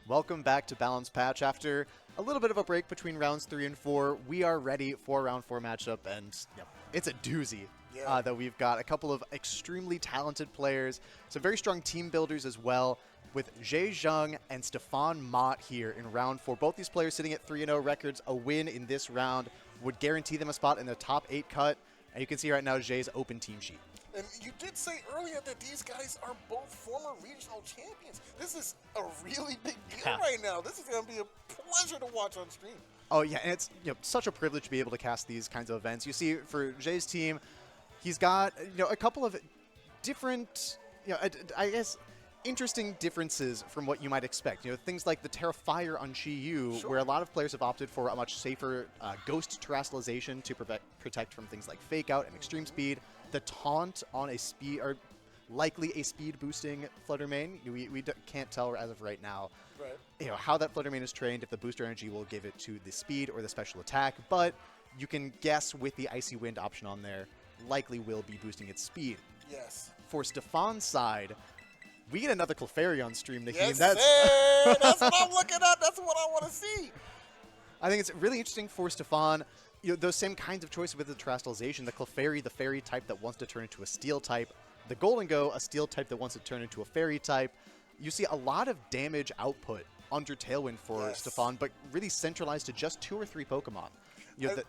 Welcome back to Balance Patch. After a little bit of a break between rounds 3 and 4, we are ready for round 4 matchup, and it's a doozy that we've got. A couple of extremely talented players, some very strong team builders as well, with Jay Zheng and Stefan Mott here in round 4. Both these players sitting at 3-0 records. A win in this round would guarantee them a spot in the top 8 cut, and you can see right now Jay's open team sheet. And you did say earlier that these guys are both former regional champions. This is a really big deal right now. This is going to be a pleasure to watch on stream. Oh, yeah, and it's such a privilege to be able to cast these kinds of events. You see, for Jay's team, he's got a couple of different, I guess, interesting differences from what you might expect. Things like the Terrafire on Chi Yu, where a lot of players have opted for a much safer ghost terrestrialization to protect from things like fake out and extreme speed. The taunt on a speed, or likely a speed boosting Flutter Mane. We can't tell as of right now how that Flutter Mane is trained, if the booster energy will give it to the speed or the special attack, but you can guess with the Icy Wind option on there, likely will be boosting its speed. Yes. For Stefan's side, we get another Clefairy on stream, Nikki. Yes, That's what I'm looking at. That's what I want to see. I think it's really interesting for Stefan. Those same kinds of choices with the terrestrialization. The Clefairy, the fairy type that wants to turn into a steel type. The Golden Go, a steel type that wants to turn into a fairy type. You see a lot of damage output under Tailwind for Stefan, but really centralized to just 2 or 3 Pokemon. I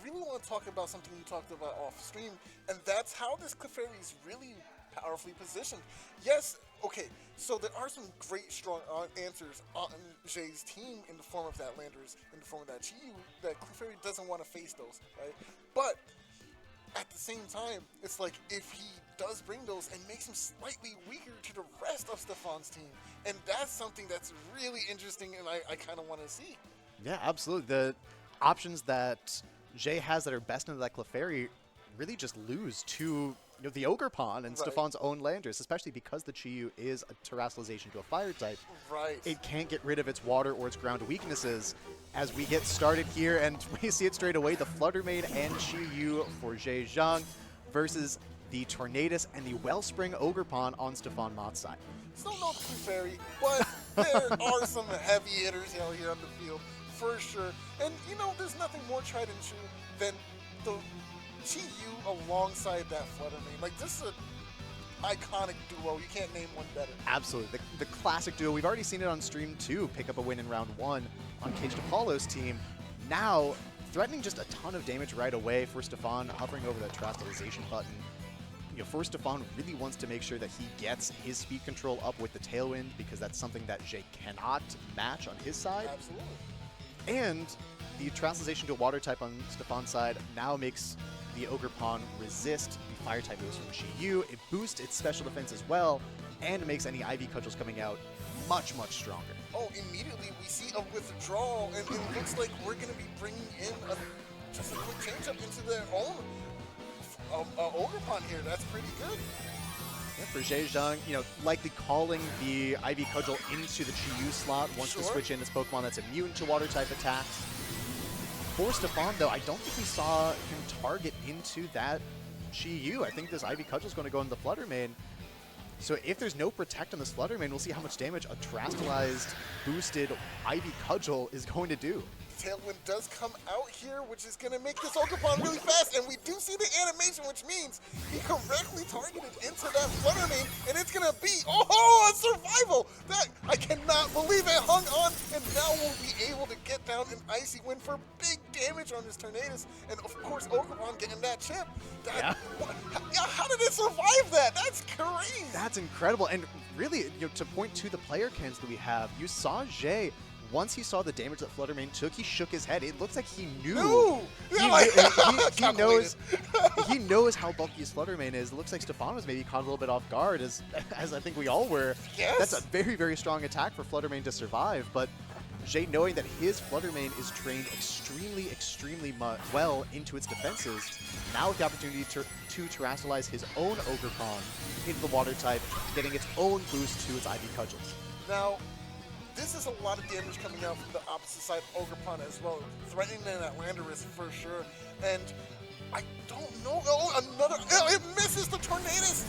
really want to talk about something you talked about off stream, and that's how this Clefairy is really powerfully positioned. Yes, okay, so there are some great, strong answers on Jay's team in the form of that Landers, in the form of that Chi Yu, that Clefairy doesn't want to face those, right? But at the same time, it's like if he does bring those and makes him slightly weaker to the rest of Stefan's team, and that's something that's really interesting and I kind of want to see. Yeah, absolutely. The options that Jay has that are best into that Clefairy really just lose to the Ogerpon and Stefan's own Landers, especially because the Chi Yu is a terrestrialization to a fire type. Right. It can't get rid of its water or its ground weaknesses. As we get started here, and we see it straight away, the Flutter Mane and Chi Yu for Jay Zheng versus the Tornadus and the Wellspring Ogerpon on Stefan Mott's side. Still no Clefairy, but there are some heavy hitters out here on the field, for sure. And, there's nothing more tried and true than the Chi Yu alongside that Flutter Mane. Like, this is an iconic duo. You can't name one better. Absolutely. The classic duo. We've already seen it on stream, too, pick up a win in round 1 on Caged Apollo's team. Now, threatening just a ton of damage right away for Stefan, hovering over that terrestrialization button. For Stefan, really wants to make sure that he gets his speed control up with the Tailwind, because that's something that Jay cannot match on his side. Absolutely. And the terrestrialization to a water type on Stefan's side now makes the Ogerpon resist the fire type moves from Chi Yu. It boosts its special defense as well, and makes any Ivy Cudgels coming out much, much stronger. Oh, immediately we see a withdrawal, and it looks like we're going to be bringing in just a quick change-up into their own Ogerpon here. That's pretty good. Yeah, for Jay Zheng, likely calling the Ivy Cudgel into the Chi Yu slot, wants to switch in this Pokemon that's immune to water type attacks. For Stefan, though, I don't think we saw him target into that Chi Yu. I think this Ivy Cudgel is going to go into the Flutter Mane. So if there's no Protect on this Flutter Mane, we'll see how much damage a terrestrialized, boosted Ivy Cudgel is going to do. Tailwind does come out here, which is going to make this Ogerpon really fast, and we do see the animation, which means he correctly targeted into that Flutter Mane, and it's going to be, a survival! That, I cannot believe it, hung on, and now we'll be able to get down an Icy Wind for big damage on this Tornadus, and of course Ogerpon getting that chip. How did it survive that? That's crazy! That's incredible, and really, to point to the player cans that we have, you saw Jay. Once he saw the damage that Flutter Mane took, he shook his head. It looks like he knew. He knows how bulky his Flutter Mane is. It looks like Stefan was maybe caught a little bit off guard, as I think we all were. Yes. That's a very, very strong attack for Flutter Mane to survive. But Jay, knowing that his Flutter Mane is trained extremely, extremely well into its defenses, now with the opportunity to terrestrialize his own Ogerpon into the water type, getting its own boost to its Ivy Cudgels. Now, this is a lot of damage coming out from the opposite side of Ogerpon as well, threatening that Landorus for sure. And I don't know. It misses the Tornadus.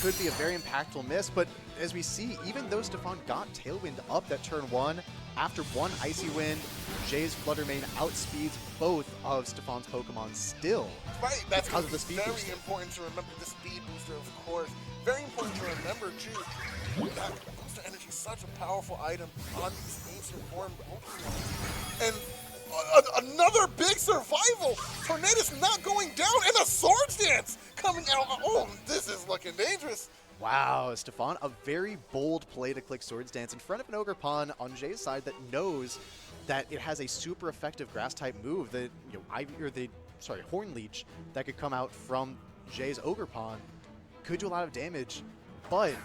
Could be a very impactful miss, but as we see, even though Stefan got Tailwind up that turn 1, after one Icy Wind, Jay's Flutter Mane outspeeds both of Stefan's Pokemon still. Right, that's because of the speed very booster. important to remember the speed booster, of course. Very important to remember, too, that booster energy is such a powerful item on these ancient form Pokemon. And another big survival! Tornado's not going down, and a Swords Dance coming out. Oh, this is looking dangerous. Wow, Stefan, a very bold play to click Swords Dance in front of an Ogerpon on Jay's side that knows that it has a super effective Grass-type move, the Horn Leech that could come out from Jay's Ogerpon. Could do a lot of damage, but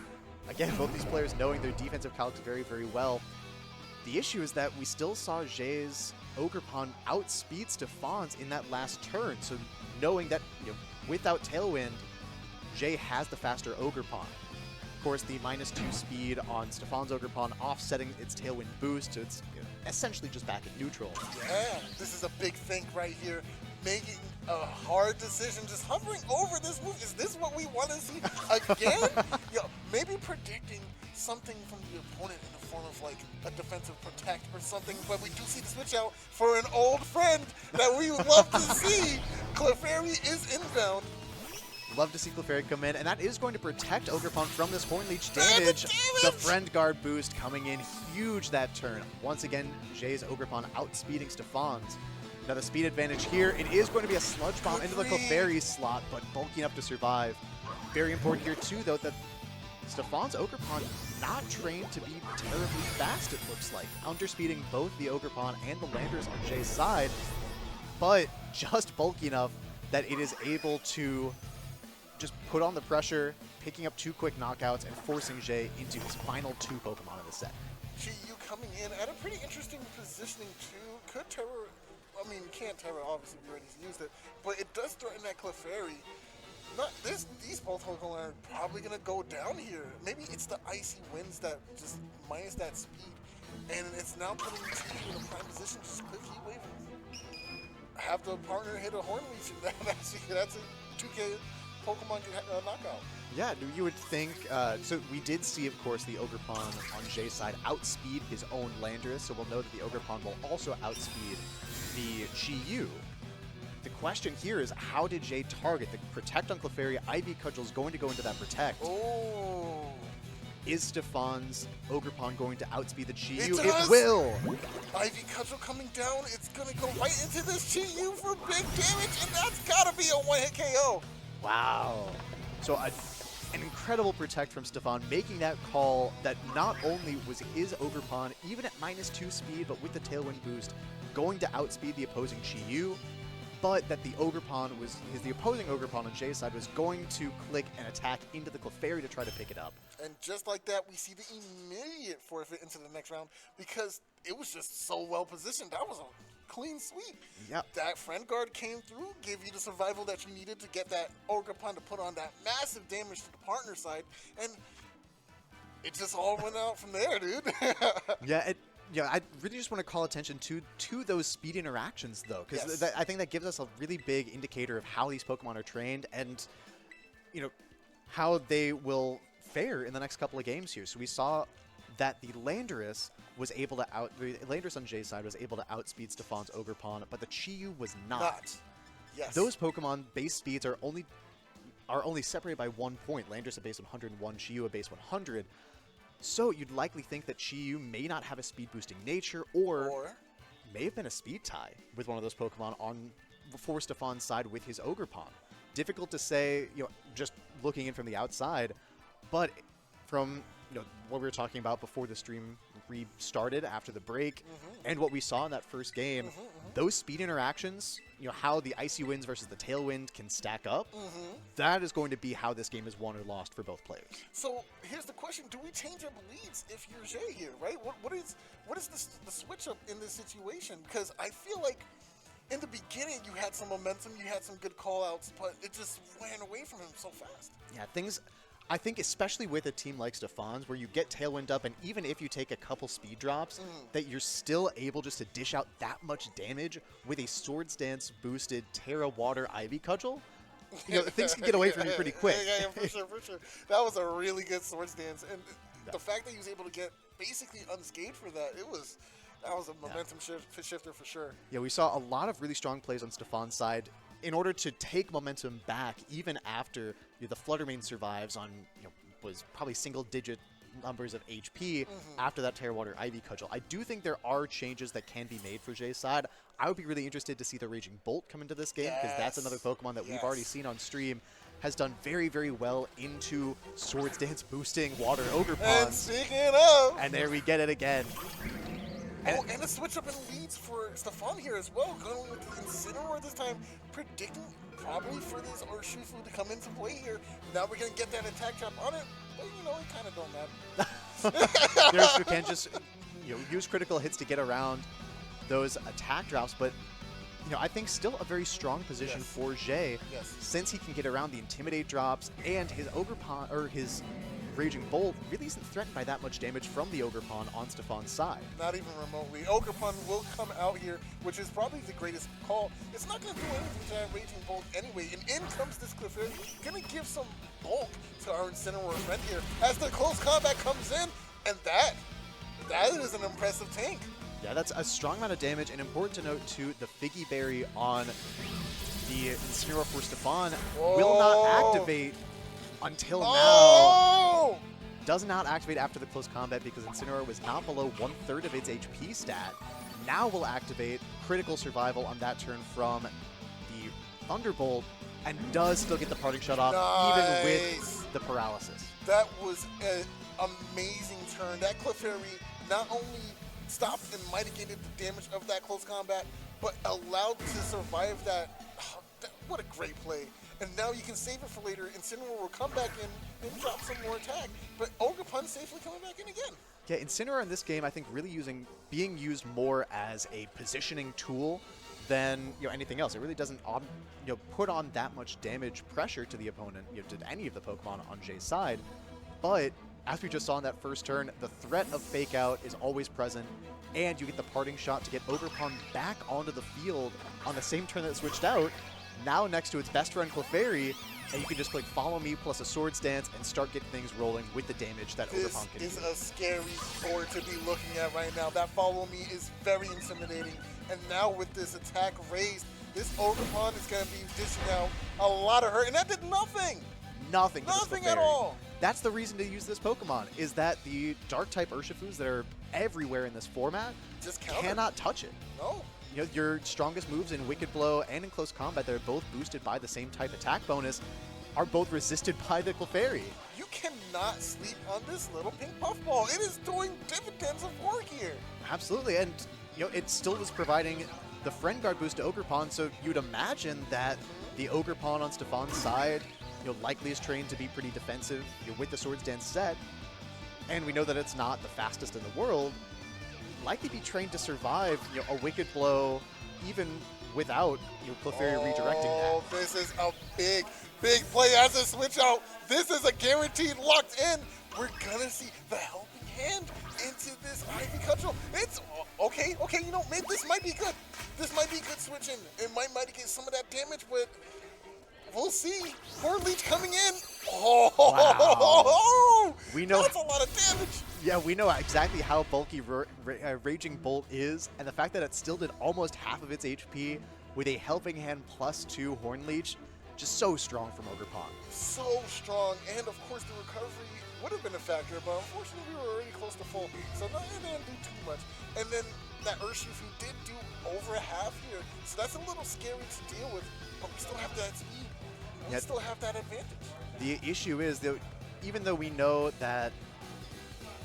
again, both these players knowing their defensive calcs very, very well. The issue is that we still saw Jay's Ogerpon outspeed Stefan's in that last turn, so knowing that without Tailwind, Jay has the faster Ogerpon. Of course, the -2 speed on Stefan's Ogerpon offsetting its Tailwind boost, so it's essentially just back at neutral. Yeah, this is a big think right here. Making a hard decision, just hovering over this move. Is this what we want to see again? Maybe predicting something from the opponent in the form of like a defensive protect or something, but we do see the switch out for an old friend that we would love to see. Clefairy is inbound. Love to see Clefairy come in, and that is going to protect Ogerpon from this Horn Leech damage. The Friend Guard boost coming in huge that turn. Once again, Jay's Ogerpon outspeeding Stefan's. Now the speed advantage here, it is going to be a Sludge Bomb into the Clefairy slot, but bulky enough to survive. Very important here too, though, that Stefan's Ogerpon not trained to be terribly fast, it looks like. Underspeeding both the Ogerpon and the Landers on Jay's side, but just bulky enough that it is able to just put on the pressure, picking up 2 quick knockouts, and forcing Jay into his final 2 Pokemon in the set. GU coming in at a pretty interesting positioning too. Could Terra, I mean, can't Terra, obviously we already used it, but it does threaten that Clefairy. These both Pokemon are probably going to go down here. Maybe it's the Icy Winds that just minus that speed, and it's now putting GU in a prime position, just click Heat Wave. Have the partner hit a Horn Leech, and that's a 2K Pokemon knockout. Yeah, you would think. So we did see, of course, the Ogerpon on Jay's side outspeed his own Landorus, so we'll know that the Ogerpon will also outspeed the GU. The question here is, how did Jay target the Protect on Clefairy? Ivy Cudgel is going to go into that Protect. Oh. Is Stefan's Ogerpon going to outspeed the GU? It does. It will! Ivy Cudgel coming down, it's going to go right into this GU for big damage, and that's got to be a one-hit KO. Wow. So an incredible Protect from Stefan, making that call that not only was his Ogerpon, even at -2 speed, but with the Tailwind boost, going to outspeed the opposing GU, but that the Ogerpon was, the opposing Ogerpon on Jay's side was going to click and attack into the Clefairy to try to pick it up. And just like that, we see the immediate forfeit into the next round because it was just so well positioned. That was a clean sweep. Yep. That Friend Guard came through, gave you the survival that you needed to get that Ogerpon to put on that massive damage to the partner side, and it just all went out from there, dude. Yeah, I really just want to call attention to those speed interactions, though, because I think that gives us a really big indicator of how these Pokemon are trained and, how they will fare in the next couple of games here. So we saw that the Landorus was able to the Landorus on Jay's side was able to outspeed Stefan's Ogerpon, but the Chi-Yu was not. Yes. Those Pokemon base speeds are only separated by 1 point. Landorus a base 101, Chi-Yu a base 100. So you'd likely think that Chi-Yu may not have a speed boosting nature, or may have been a speed tie with one of those Pokemon for Stefan's side with his Ogerpon. Difficult to say, just looking in from the outside, but from what we were talking about before the stream restarted after the break, and what we saw in that first game, those speed interactions, how the Icy Winds versus the Tailwind can stack up, that is going to be how this game is won or lost for both players. So here's the question: do we change up leads if you're Jay here, right? What is the switch up in this situation? Because I feel like in the beginning you had some momentum, you had some good call outs, but it just ran away from him so fast. Yeah, I think especially with a team like Stefan's, where you get Tailwind up, and even if you take a couple speed drops, that you're still able just to dish out that much damage with a Swords Dance boosted Terra Water Ivy Cudgel, things can get away from you pretty quick. Yeah, for sure, for sure. That was a really good swords dance, and the fact that he was able to get basically unscathed for that, that was a momentum shifter for sure. Yeah, we saw a lot of really strong plays on Stefan's side in order to take momentum back, even after the Flutter Mane survives on was probably single-digit numbers of HP after that Terrawater Ivy cudgel. I do think there are changes that can be made for Jay's side. I would be really interested to see the Raging Bolt come into this game, because that's another Pokemon that we've already seen on stream has done very, very well into Swords Dance boosting Water Ogre Pond. And speaking of... And there we get it again. And a switch up in leads for Stefan here as well, going with the Incineroar this time, predicting probably for this Urshifu to come into play here. Now we're going to get that attack trap on it, but it kind of don't matter. Urshifu can just use critical hits to get around those attack drops, but I think still a very strong position for Jay, since he can get around the Intimidate drops, and his Ogre Pond, or his Raging Bolt really isn't threatened by that much damage from the Ogre Pond on Stefan's side. Not even remotely. Ogre Pond will come out here, which is probably the greatest call. It's not going to do anything to that Raging Bolt anyway, and in comes this Clefairy. Going to give some bulk to our Incineroar friend here as the close combat comes in, and that is an impressive tank. Yeah, that's a strong amount of damage, and important to note too, the Figgy Berry on the Incineroar for Stefan will not activate until now. Does not activate after the close combat because Incineroar was not below 1/3 of its HP stat. Now will activate critical survival on that turn from the Thunderbolt, and does still get the parting shot off even with the paralysis. That was an amazing turn. That Clefairy not only stopped and mitigated the damage of that close combat, but allowed to survive that. What a great play. And now you can save it for later. Incineroar will come back in and drop some more attack. But Ogre Pond safely coming back in again. Yeah, Incineroar in this game, I think, really being used more as a positioning tool than anything else. It really doesn't put on that much damage pressure to the opponent, to any of the Pokemon on Jay's side. But as we just saw in that first turn, the threat of Fake Out is always present, and you get the parting shot to get Ogre Pond back onto the field on the same turn that it switched out. Now next to its best friend Clefairy, and you can just play Follow Me plus a Swords Dance and start getting things rolling with the damage that Ogre Pond can do. This is a scary board to be looking at right now. That Follow Me is very intimidating, and now with this attack raised, this Ogre Pond is going to be dishing out a lot of hurt, and that did nothing. Nothing at all. That's the reason to use this Pokemon, is that the Dark-type Urshifus that are everywhere in this format just cannot touch it. No. Your strongest moves in Wicked Blow and in Close Combat that are both boosted by the same type attack bonus are both resisted by the Clefairy. You cannot sleep on this little pink puffball. It is doing dividends of work here. Absolutely, and it still was providing the Friend Guard boost to Ogre Pond, so you'd imagine that the Ogre Pond on Stefan's side likely is trained to be pretty defensive with the Swords Dance set, and we know that it's not the fastest in the world. Likely be trained to survive a Wicked Blow even without Clefairy redirecting that. Oh, this is a big play as a switch out. This is a guaranteed locked in. We're gonna see the helping hand into this Ivy Cudgel. It's okay, maybe this might be good. This might be good switching. It might mitigate some of that damage, but we'll see. Leech coming in. Oh, wow. We know that's a lot of damage. Yeah, we know exactly how bulky Raging Bolt is, and the fact that it still did almost half of its HP with a Helping Hand +2 Horn Leech, just so strong from Ogre Pond. So strong, and of course the recovery would have been a factor, but unfortunately we were already close to full, so it didn't do too much. And then that Urshifu did do over half here, so that's a little scary to deal with, but we still have that speed. We still have that advantage. The issue is that even though we know that,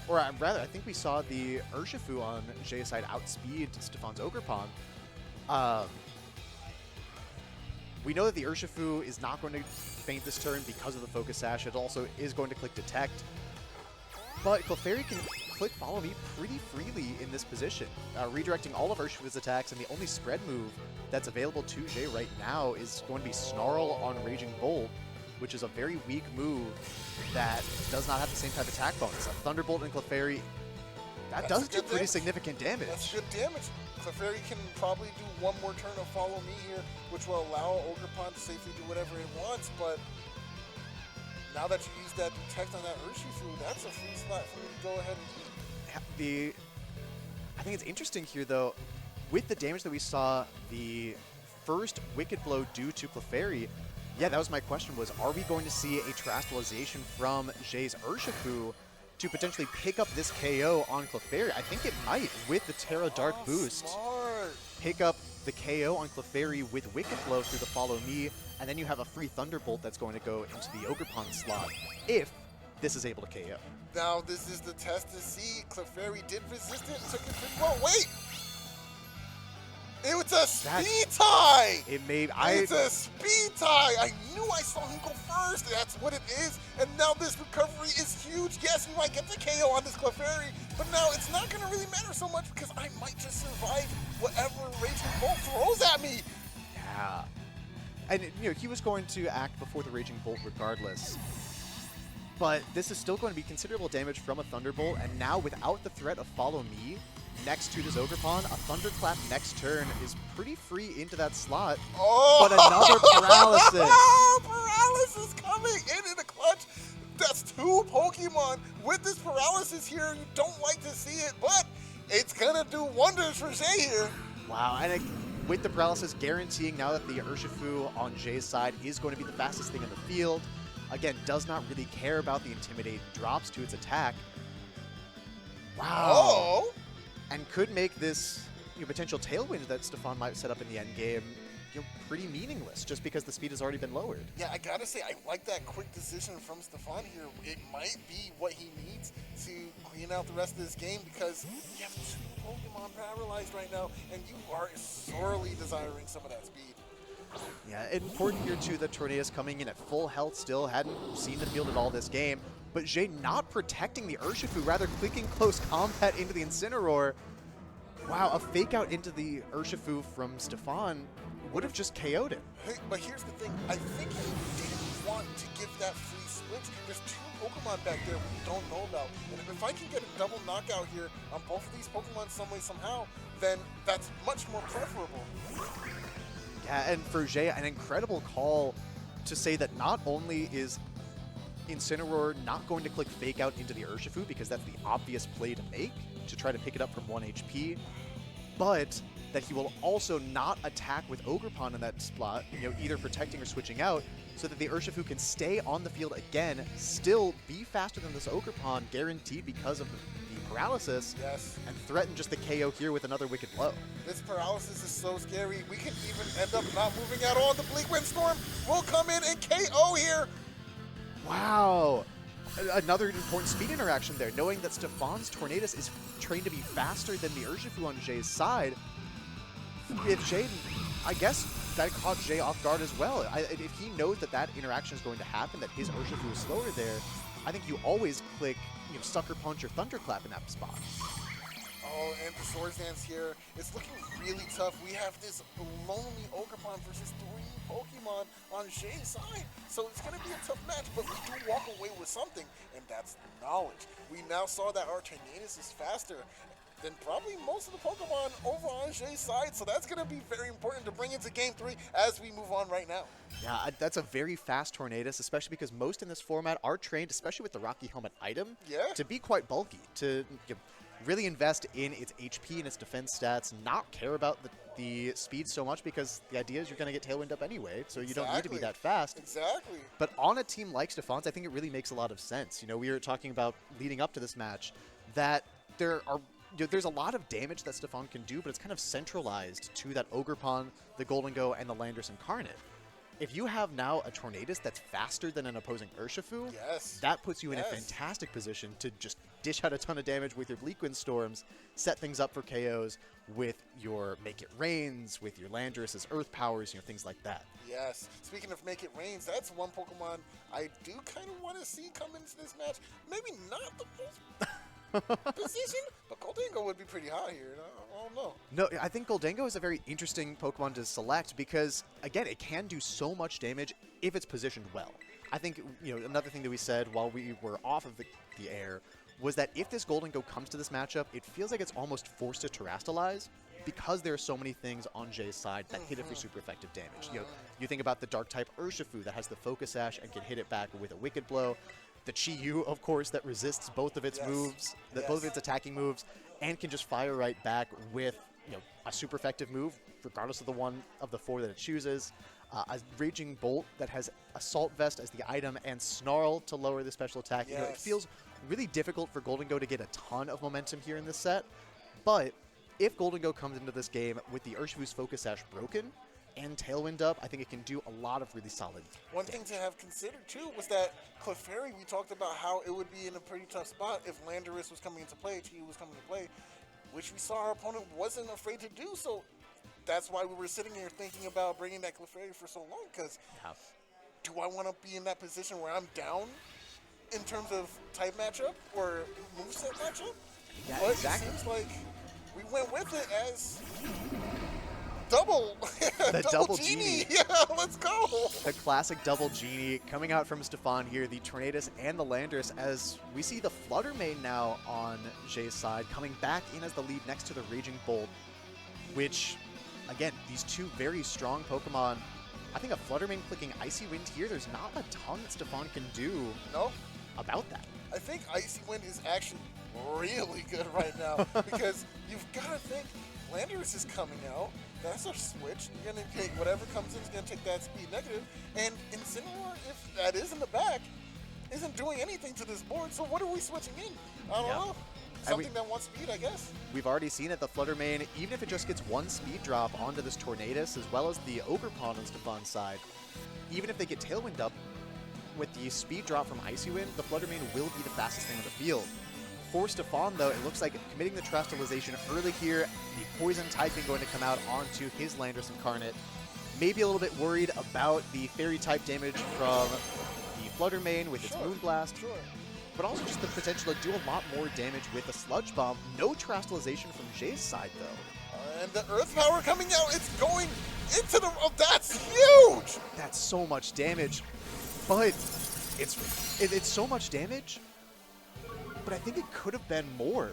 or rather, I think we saw the Urshifu on Jay's side outspeed Stefan's Ogre Pond. We know that the Urshifu is not going to faint this turn because of the Focus Sash. It also is going to click Detect. But Clefairy can click Follow Me pretty freely in this position, redirecting all of Urshifu's attacks, and the only spread move that's available to Jay right now is going to be Snarl on Raging Bolt, which is a very weak move that does not have the same type of attack bonus. A Thunderbolt and Clefairy That That's does do good pretty damage. significant damage. That's good damage. Clefairy can probably do one more turn of Follow Me here, which will allow Ogerpon to safely do whatever it wants, but now that you use that Detect on that Urshifu, that's a free slot for me to go ahead and eat. I think it's interesting here, though, with the damage that we saw the first Wicked Blow do to Clefairy. Yeah, that was my question, was are we going to see a Terastallization from Jay's Urshifu to potentially pick up this KO on Clefairy? I think it might, with the Terra Dark boost. Smart. Pick up the KO on Clefairy with Wicked Blow through the Follow Me, and then you have a free Thunderbolt that's going to go into the Ogerpon slot if this is able to KO. Now this is the test to see. Clefairy did resist it, took it pretty well. Wait! It was a speed tie! It made It's a speed tie! I knew I saw him go first. That's what it is. And now this recovery is huge. Yes, we might get the KO on this Clefairy, but now it's not going to really matter so much because I might just survive whatever Raging Bolt throws at me. Yeah. And, you know, he was going to act before the Raging Bolt regardless. But this is still going to be considerable damage from a Thunderbolt, and now without the threat of Follow Me next to this Ogerpon, a Thunderclap next turn is pretty free into that slot. Oh! But another Paralysis! Paralysis coming in the clutch! That's two Pokemon with this Paralysis here. You don't like to see it, but it's gonna do wonders for Jay here. Wow, and with the Paralysis guaranteeing now that the Urshifu on Jay's side is going to be the fastest thing in the field, again, does not really care about the Intimidate, drops to its attack. Wow. Oh! And could make this potential tailwind that Stefan might set up in the end game pretty meaningless just because the speed has already been lowered. Yeah, I gotta say, I like that quick decision from Stefan here. It might be what he needs to clean out the rest of this game because you have two Pokemon paralyzed right now, and you are sorely desiring some of that speed. Yeah, important here too that Tornadus coming in at full health still, hadn't seen the field at all this game, but Jay not protecting the Urshifu, rather clicking close combat into the Incineroar. Wow, a fake out into the Urshifu from Stefan would have just KO'd him. Hey, but here's the thing, I think he didn't want to give that free switch. There's two Pokemon back there we don't know about, and if I can get a double knockout here on both of these Pokemon some way, somehow, then that's much more preferable. Yeah, and for Jay, an incredible call to say that not only is Incineroar not going to click Fake Out into the Urshifu because that's the obvious play to make to try to pick it up from 1 HP, but that he will also not attack with Ogerpon in that spot, either protecting or switching out, so that the Urshifu can stay on the field again, still be faster than this Ogerpon, guaranteed because of the Paralysis, Yes. and threaten just the KO here with another Wicked Blow. This Paralysis is so scary. We can even end up not moving at all. The Bleak Windstorm will come in and KO here. Wow! Another important speed interaction there, knowing that Stefan's Tornadus is trained to be faster than the Urshifu on Jay's side. If Jay, I guess that caught Jay off guard as well. If he knows that that interaction is going to happen, that his Urshifu is slower there, I think you always click Sucker Punch or Thunderclap in that spot. Oh, and the Swords Dance here, it's looking really tough. We have this lonely Ogerpon versus 3 Pokemon on Jay's side. So it's going to be a tough match, but we do walk away with something, and that's knowledge. We now saw that our Tornadus is faster than probably most of the Pokemon over on Jay's side, so that's going to be very important to bring into Game 3 as we move on right now. Yeah, that's a very fast Tornadus, especially because most in this format are trained, especially with the Rocky Helmet item, to be quite bulky, to really invest in its HP and its defense stats, not care about the speed so much because the idea is you're going to get Tailwind up anyway, so you don't need to be that fast. Exactly. But on a team like Stefan's, I think it really makes a lot of sense. We were talking about leading up to this match that there's a lot of damage that Stefan can do, but it's kind of centralized to that Ogerpon, the Goldengo, and the Landorus Incarnate. If you have now a Tornadus that's faster than an opposing Urshifu, that puts you in a fantastic position to just dish out a ton of damage with your Bleak Windstorms, set things up for KOs with your Make It Rains, with your Landorus's Earth Powers, things like that. Yes. Speaking of Make It Rains, that's one Pokemon I do kind of want to see come into this match. Maybe not the most position, but Goldengo would be pretty hot here. I don't know. No, I think Goldengo is a very interesting Pokemon to select because, again, it can do so much damage if it's positioned well. I think, another thing that we said while we were off of the air was that if this Golden Go comes to this matchup, it feels like it's almost forced to terastalize because there are so many things on Jay's side that hit it for super effective damage. You think about the Dark-type Urshifu that has the Focus Sash and can hit it back with a Wicked Blow. The Chi-Yu, of course, that resists both of its moves, both of its attacking moves, and can just fire right back with a super effective move, regardless of the one of the 4 that it chooses. A Raging Bolt that has Assault Vest as the item and Snarl to lower the special attack. It feels really difficult for Golden Go to get a ton of momentum here in this set, but if Golden Go comes into this game with the Urshifu's Focus Sash broken and Tailwind up, I think it can do a lot of really solid One damage. thing to have considered, too, was that Clefairy, we talked about how it would be in a pretty tough spot if Landorus was coming into play, Chi was coming to play, which we saw our opponent wasn't afraid to do, so that's why we were sitting here thinking about bringing that Clefairy for so long, because do I want to be in that position where I'm down in terms of type matchup or moveset matchup? Yeah, but exactly. It seems like we went with it as double. The double genie. Yeah, let's go. The classic double genie coming out from Stefan here, the Tornadus and the Landorus, as we see the Flutter Mane now on Jay's side, coming back in as the lead next to the Raging Bolt, which, again, these two very strong Pokemon. I think a Flutter Mane clicking Icy Wind here, there's not a ton that Stefan can do about that. I think Icy Wind is actually really good right now because you've got to think Landorus is coming out. That's a switch. You're going to take whatever comes in is going to take that speed negative. And Incineroar, if that is in the back, isn't doing anything to this board. So what are we switching in? I don't know. Something that wants speed, I guess. We've already seen it. The Flutter Mane, even if it just gets one speed drop onto this Tornadus, as well as the Ogerpon on Stefan's side, even if they get Tailwind up with the speed drop from Icy Wind, the Flutter Mane will be the fastest thing on the field. For Stefan, though, it looks like committing the Terastallization early here, the Poison typing going to come out onto his Landorus Incarnate. Maybe a little bit worried about the Fairy type damage from the Flutter Mane with its Moonblast. But also just the potential to do a lot more damage with a Sludge Bomb. No Terastallization from Jay's side, though. And the Earth Power coming out, it's going into the... Oh, that's huge! That's so much damage. But it's so much damage, but I think it could have been more.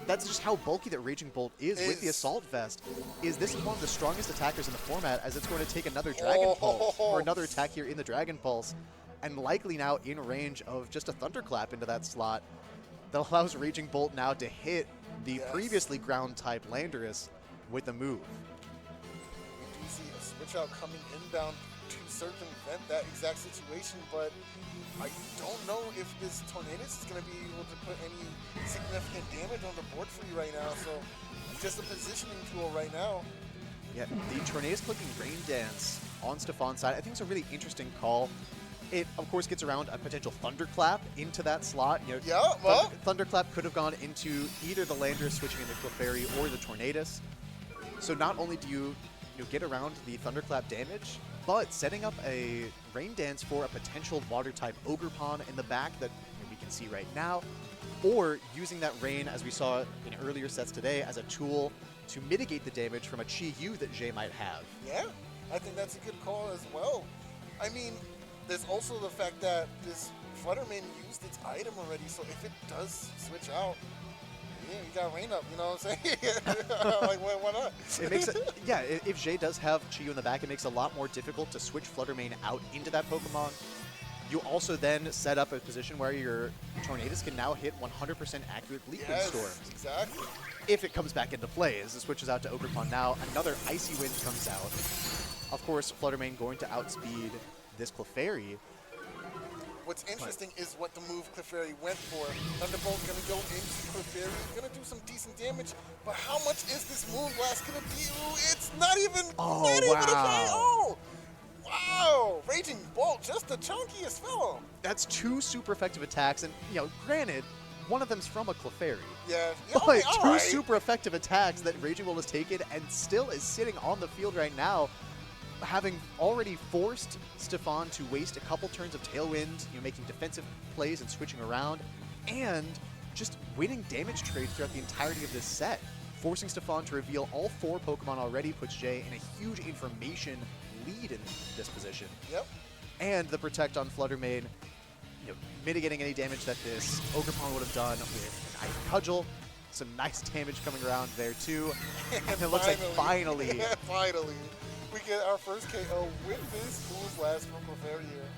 That's just how bulky that Raging Bolt is with the Assault Vest. This is one of the strongest attackers in the format, as it's going to take another Dragon Pulse, or another attack here in the Dragon Pulse, and likely now in range of just a Thunderclap into that slot that allows Raging Bolt now to hit the previously ground-type Landorus with a move. We do see a switch out coming inbound to circumvent that exact situation, but I don't know if this Tornadus is going to be able to put any significant damage on the board for you right now, so just a positioning tool right now. Yeah, the Tornadus clicking Rain Dance on Stefan's side, I think it's a really interesting call. It, of course, gets around a potential Thunderclap into that slot. Thunderclap could have gone into either the Landorus switching into Clefairy or the Tornadus. So not only do you get around the Thunderclap damage, but setting up a Rain Dance for a potential Water-type Ogerpon in the back that we can see right now, or using that Rain, as we saw in earlier sets today, as a tool to mitigate the damage from a Chi-Yu that Jay might have. Yeah, I think that's a good call as well. I mean, there's also the fact that this Flutter Mane used its item already, so if it does switch out, yeah, you got Rain up, you know what I'm saying? Like, why not? It makes it, yeah, if Jay does have Chi-Yu in the back, it makes it a lot more difficult to switch Flutter Mane out into that Pokemon. You also then set up a position where your Tornadus can now hit 100% accurate Bleak Wind Storms. Exactly. If it comes back into play, as it switches out to Ogerpon now, another Icy Wind comes out. Of course, Flutter Mane going to outspeed this Clefairy. What's interesting is what the move Clefairy went for. Thunderbolt going to go into Clefairy, going to do some decent damage, but how much is this Moonblast going to do? It's not even, wow! Raging Bolt, just the chunkiest fellow. That's two super effective attacks, and, granted, one of them's from a Clefairy. Yeah. But two super effective attacks that Raging Bolt has taken and still is sitting on the field right now, having already forced Stefan to waste a couple turns of Tailwind, making defensive plays and switching around, and just winning damage trades throughout the entirety of this set. Forcing Stefan to reveal all 4 Pokemon already puts Jay in a huge information lead in this position. Yep. And the Protect on Flutter Mane, mitigating any damage that this Ogerpon would have done with an Ivy Cudgel. Some nice damage coming around there too. And it looks like finally, finally, we get our first KO with this Fool's Blast from Clefairy here.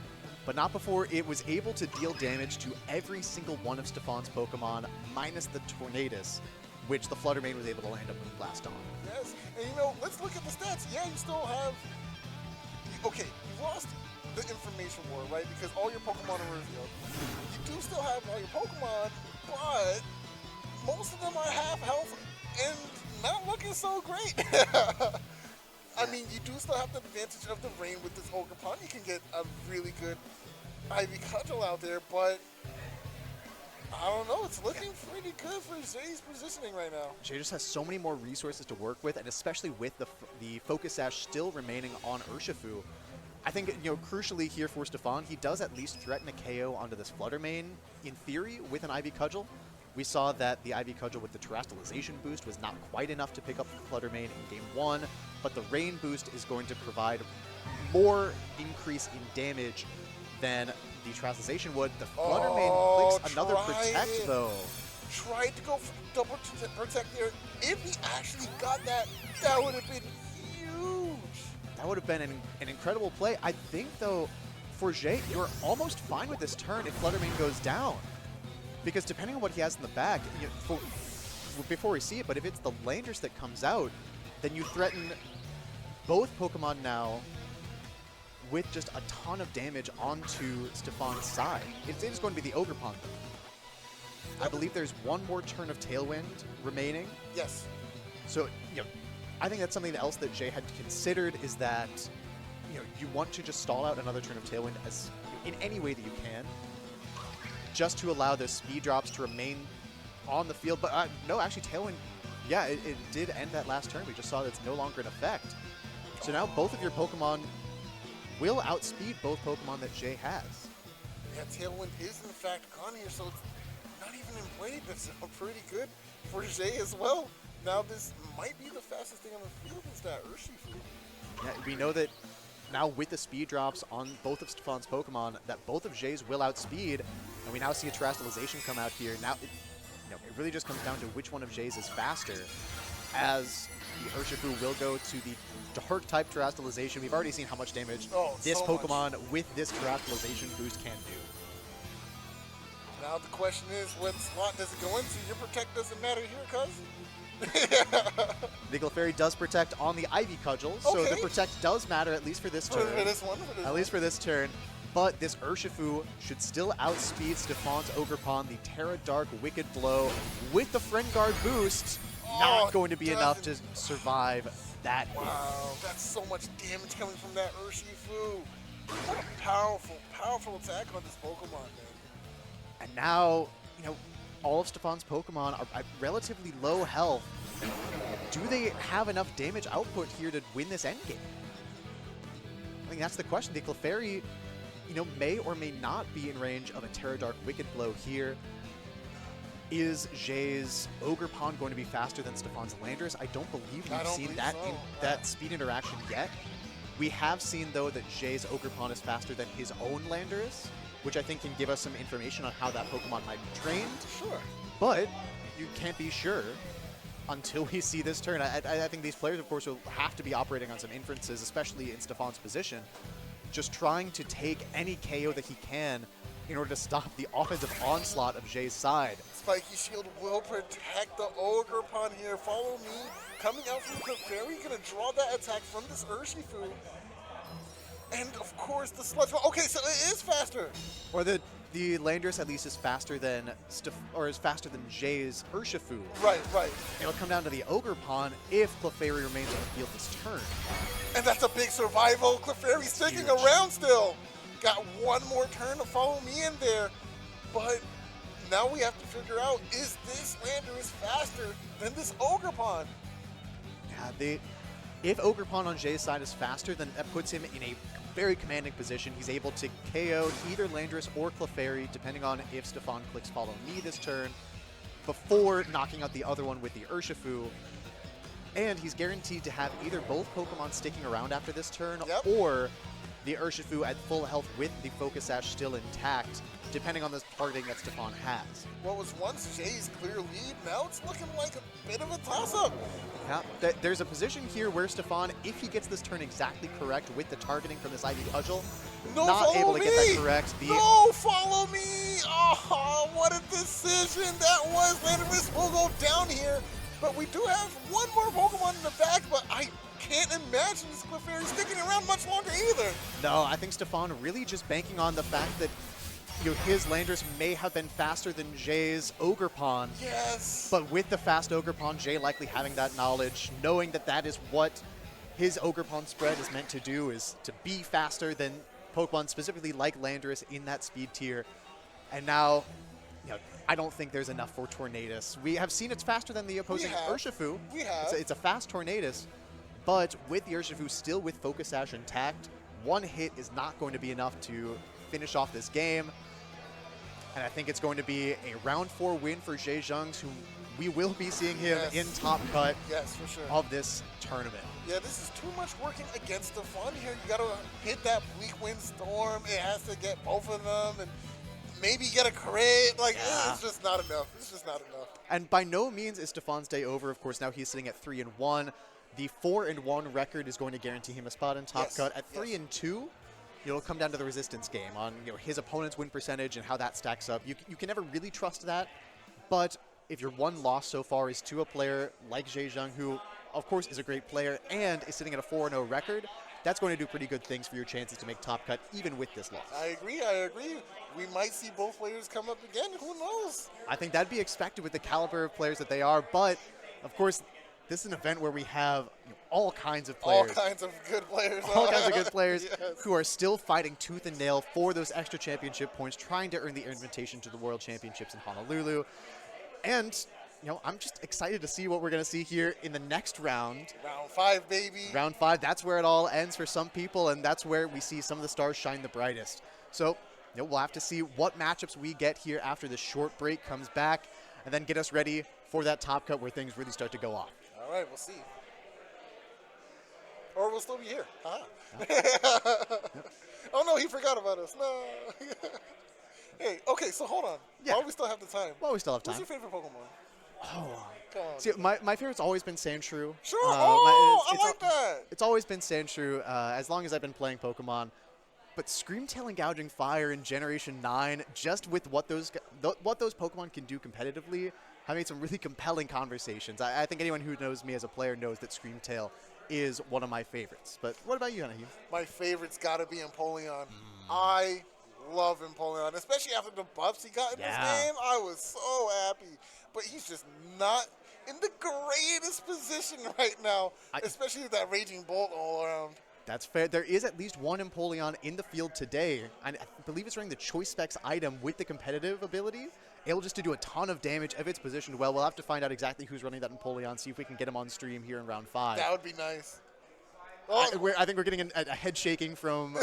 But not before it was able to deal damage to every single one of Stefan's Pokemon, minus the Tornadus, which the Fluttermane was able to land a Moonblast on. Yes, and let's look at the stats. Yeah, you still have... Okay, you lost the information war, right? Because all your Pokemon are revealed. You do still have all your Pokemon, but most of them are half health and not looking so great. I mean, you do still have the advantage of the rain with this Ogerpon. You can get a really good Ivy Cudgel out there, but I don't know. It's looking pretty good for Jay's positioning right now. Jay just has so many more resources to work with, and especially with the Focus Sash still remaining on Urshifu. I think, crucially here for Stefan, he does at least threaten a KO onto this Fluttermane, in theory, with an Ivy Cudgel. We saw that the Ivy Cudgel with the Terrestrialization boost was not quite enough to pick up the Fluttermane in Game 1, but the Rain boost is going to provide more increase in damage than the Terrestrialization would. The Fluttermane clicks another Protect, though. Tried to go for double Protect there. If he actually got that, that would have been huge. That would have been an incredible play. I think, though, for Jay, you're almost fine with this turn if Fluttermane goes down. Because depending on what he has in the back, before we see it, but if it's the Landorus that comes out, then you threaten both Pokemon now with just a ton of damage onto Stefan's side. It is going to be the Ogerpon, though. I believe there's one more turn of Tailwind remaining. Yes. So, I think that's something else that Jay had considered is that, you want to just stall out another turn of Tailwind as in any way that you can, just to allow the speed drops to remain on the field. But no, actually, Tailwind, yeah, it did end that last turn. We just saw that it's no longer in effect. So now both of your Pokemon will outspeed both Pokemon that Jay has. Yeah, Tailwind is in fact gone here, so it's not even in play. That's pretty good for Jay as well. Now this might be the fastest thing on the field is that Urshifu. Yeah, we know that now with the speed drops on both of Stefan's Pokemon, that both of Jay's will outspeed, and we now see a Terrestrialization come out here. Now, it really just comes down to which one of Jay's is faster, as the Urshifu will go to the Dark-type Terrestrialization. We've already seen how much damage this Pokemon with this Terrestrialization boost can do. Now the question is, what slot does it go into? Your Protect doesn't matter here, cuz? The Clefairy does Protect on the Ivy Cudgel, so the Protect does matter at least for this turn. At least for this turn. But this Urshifu should still outspeed Stefan's Ogerpon, the Terra Dark Wicked Blow, with the Friend Guard boost. Not going to be enough to survive that hit. Wow, that's so much damage coming from that Urshifu. What a powerful, powerful attack on this Pokemon, man. And now, all of Stefan's Pokemon are at relatively low health. Do they have enough damage output here to win this endgame? I think that's the question. The Clefairy, may or may not be in range of a Terra Dark Wicked Blow here. Is Jay's Ogerpon going to be faster than Stefan's Landorus? I don't believe we've seen that speed interaction yet. We have seen, though, that Jay's Ogerpon is faster than his own Landorus, which I think can give us some information on how that Pokemon might be trained. Sure. But you can't be sure until we see this turn. I think these players, of course, will have to be operating on some inferences, especially in Stefan's position, just trying to take any KO that he can in order to stop the offensive onslaught of Jay's side. Spiky Shield will protect the Ogerpon here. Follow me. Coming out from the Clefairy, gonna draw that attack from this Urshifu. And of course the Sludge Bomb. Okay, so it is faster. Or the Landorus at least is faster than Jay's Urshifu. Right. It'll come down to the Ogerpon if Clefairy remains on the field this turn. And that's a big survival. Clefairy's sticking around still. Got one more turn to follow me in there. But now we have to figure out, is this Landorus faster than this Ogerpon? Yeah, if Ogerpon on Jay's side is faster, then that puts him in a very commanding position. He's able to KO either Landorus or Clefairy, depending on if Stefan clicks Follow Me this turn, before knocking out the other one with the Urshifu. And he's guaranteed to have either both Pokemon sticking around after this turn, or the Urshifu at full health with the Focus Sash still intact depending on the targeting that Stefan has. What was once Jay's clear lead, now it's looking like a bit of a toss-up. Yeah, there's a position here where Stefan, if he gets this turn exactly correct with the targeting from this Ivy cudgel, not able to get that correct. No, follow me! Oh, what a decision that was. Landorus will go down here, but we do have one more Pokemon in the back, but I can't imagine this Clefairy sticking around much longer either. No, I think Stefan really just banking on the fact that his Landorus may have been faster than Jay's Ogerpon. Yes. But with the fast Ogerpon, Jay likely having that knowledge, knowing that that is what his Ogerpon spread is meant to do, is to be faster than Pokemon specifically like Landorus in that speed tier. And now, I don't think there's enough for Tornadus. We have seen it's faster than the opposing Urshifu. We have. It's a fast Tornadus, but with the Urshifu still with Focus Sash intact, one hit is not going to be enough to finish off this game. And I think it's going to be a round 4 win for Jay Zhang, who we will be seeing him in top cut for sure. of this tournament. Yeah, this is too much working against the fun here. You got to hit that Bleak Wind Storm. It has to get both of them, and maybe get a crit. It's just not enough. It's just not enough. And by no means is Stefan's day over. Of course, now he's sitting at 3-1. The 4-1 record is going to guarantee him a spot in top cut. At 3-2, it'll come down to the resistance game on his opponent's win percentage and how that stacks up. You can never really trust that, but if your one loss so far is to a player like Jay Zhang, who of course is a great player and is sitting at a 4-0 record, that's going to do pretty good things for your chances to make top cut even with this loss. I agree. We might see both players come up again. Who knows? I think that'd be expected with the caliber of players that they are, but of course this is an event where we have all kinds of players. All kinds of good players. All kinds of good players who are still fighting tooth and nail for those extra championship points, trying to earn the invitation to the World Championships in Honolulu. And, I'm just excited to see what we're going to see here in the next round. Round 5, baby. Round 5, that's where it all ends for some people, and that's where we see some of the stars shine the brightest. So, we'll have to see what matchups we get here after this short break comes back, and then get us ready for that top cut where things really start to go off. All right, we'll see. Or we'll still be here. Oh, no, he forgot about us. No. Hey, okay, so hold on. While we still have the time. While we still have time. Who's your favorite Pokemon? Oh. Come on. See, my favorite's always been Sandshrew. Sure. I like that. It's always been Sandshrew as long as I've been playing Pokemon. But Screamtail and Gouging Fire in Generation 9, just with what those Pokemon can do competitively, have made some really compelling conversations. I think anyone who knows me as a player knows that Screamtail is one of my favorites. But what about you, Anaheem? My favorite's got to be Empoleon. I love Empoleon, especially after the buffs he got in this game. I was so happy. But he's just not in the greatest position right now, especially with that Raging Bolt all around. That's fair. There is at least one Empoleon in the field today, and I believe it's running the Choice Specs item with the competitive ability, able just to do a ton of damage if it's positioned well. We'll have to find out exactly who's running that Empoleon, see if we can get him on stream here in round 5. That would be nice. I think we're getting a head shaking from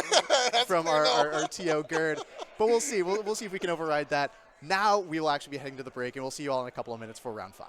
our TO Gerd, but we'll see. We'll see if we can override that. Now we will actually be heading to the break, and we'll see you all in a couple of minutes for round 5.